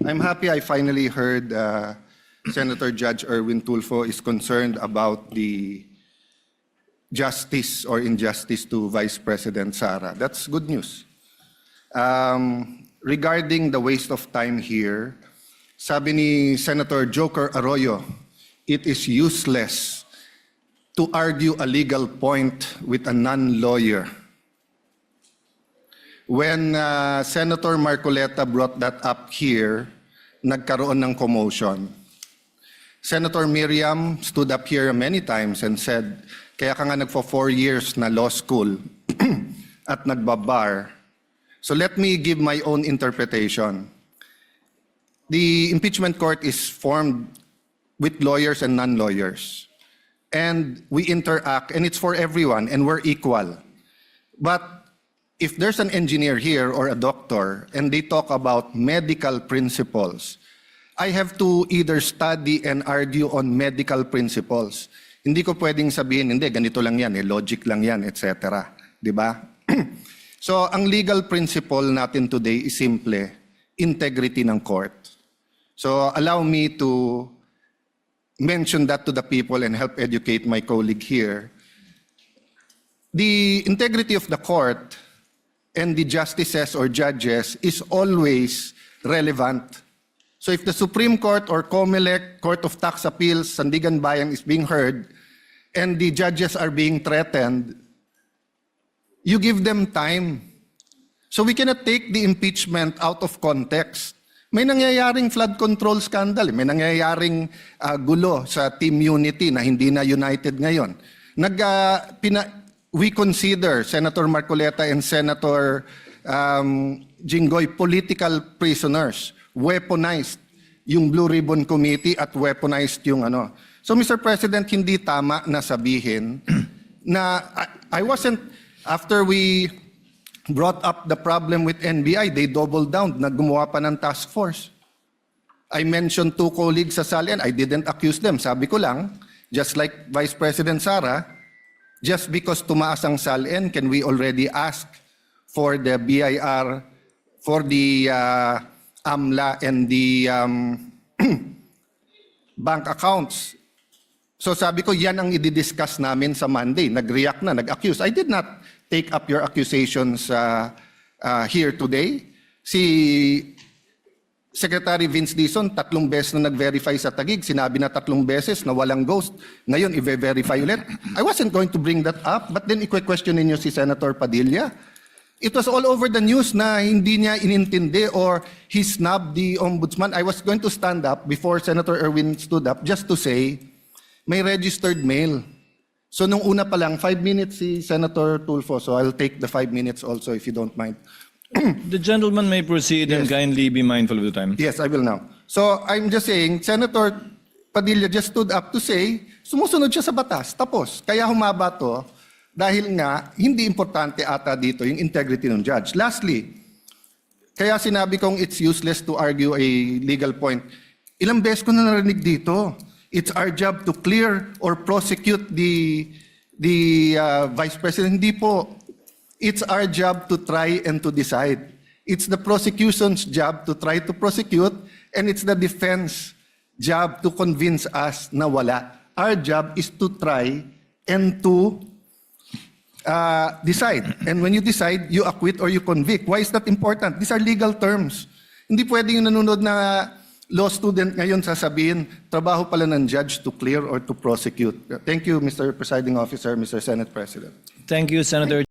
I'm happy I finally heard Senator Judge Erwin Tulfo is concerned about the justice or injustice to Vice President Sara. That's good news. Regarding the waste of time here, sabi ni Senator Joker Arroyo, it is useless to argue a legal point with a non-lawyer. When Senator Marcoleta brought that up here, nagkaroon ng commotion. Senator Miriam stood up here many times and said, kaya ka nga nagpo 4 years na law school at nagbabar. So let me give my own interpretation. The impeachment court is formed with lawyers and non-lawyers. And we interact, and it's for everyone, and we're equal. But if there's an engineer here or a doctor, and they talk about medical principles, I have to either study and argue on medical principles. Hindi ko pwedeng sabihin, hindi, ganito lang yan, logic lang yan, etc. Diba? So, ang legal principle natin today is simple, integrity ng court. So, allow me to mention that to the people and help educate my colleague here. The integrity of the court and the justices or judges is always relevant. So if the Supreme Court or COMELEC, Court of Tax Appeals, Sandigan Bayan is being heard, and the judges are being threatened, you give them time. So we cannot take the impeachment out of context. May nangyayaring flood control scandal, may nangyayaring gulo sa Team Unity na hindi na united ngayon. We consider Senator Marcoleta and Senator Jinggoy political prisoners, weaponized yung Blue Ribbon Committee at weaponized yung ano. So Mr. President, hindi tama na sabihin na I wasn't, after we brought up the problem with NBI, they doubled down, naggumawa pa ng task force. I mentioned 2 colleagues sa Salian, I didn't accuse them. Sabi ko lang, just like Vice President Sara, just because tumaas ang SALN, can we already ask for the BIR, for the AMLA and the bank accounts? So sabi ko, yan ang i-discuss namin sa Monday. Nag-react na, nag-accuse. I did not take up your accusations here today. Si Secretary Vince Dizon, 3 beses na nag-verify sa Taguig. Sinabi na 3 beses na walang ghost. Ngayon, i-verify ulit. I wasn't going to bring that up, but then i-question ninyo si Senator Padilla. It was all over the news na hindi niya inintindi or he snubbed the ombudsman. I was going to stand up before Senator Erwin stood up just to say, may registered mail. So nung una pa lang, 5 minutes si Senator Tulfo, so I'll take the 5 minutes also if you don't mind. The gentleman may proceed and kindly be mindful of the time. Yes, I will now. So I'm just saying, Senator Padilla just stood up to say, sumusunod siya sa batas, tapos. Kaya humaba to, dahil nga, hindi importante ata dito yung integrity ng judge. Lastly, kaya sinabi kong it's useless to argue a legal point. Ilang beses ko na narinig dito. It's our job to clear or prosecute the Vice President. Hindi po. It's our job to try and to decide. It's the prosecution's job to try to prosecute, and it's the defense job to convince us na wala. Our job is to try and to decide. And when you decide, you acquit or you convict. Why is that important? These are legal terms. Hindi pwedeng yung nanonood na law student ngayon sasabihin, trabaho pala ng judge to clear or to prosecute. Thank you, Mr. Presiding Officer, Mr. Senate President. Thank you, Senator.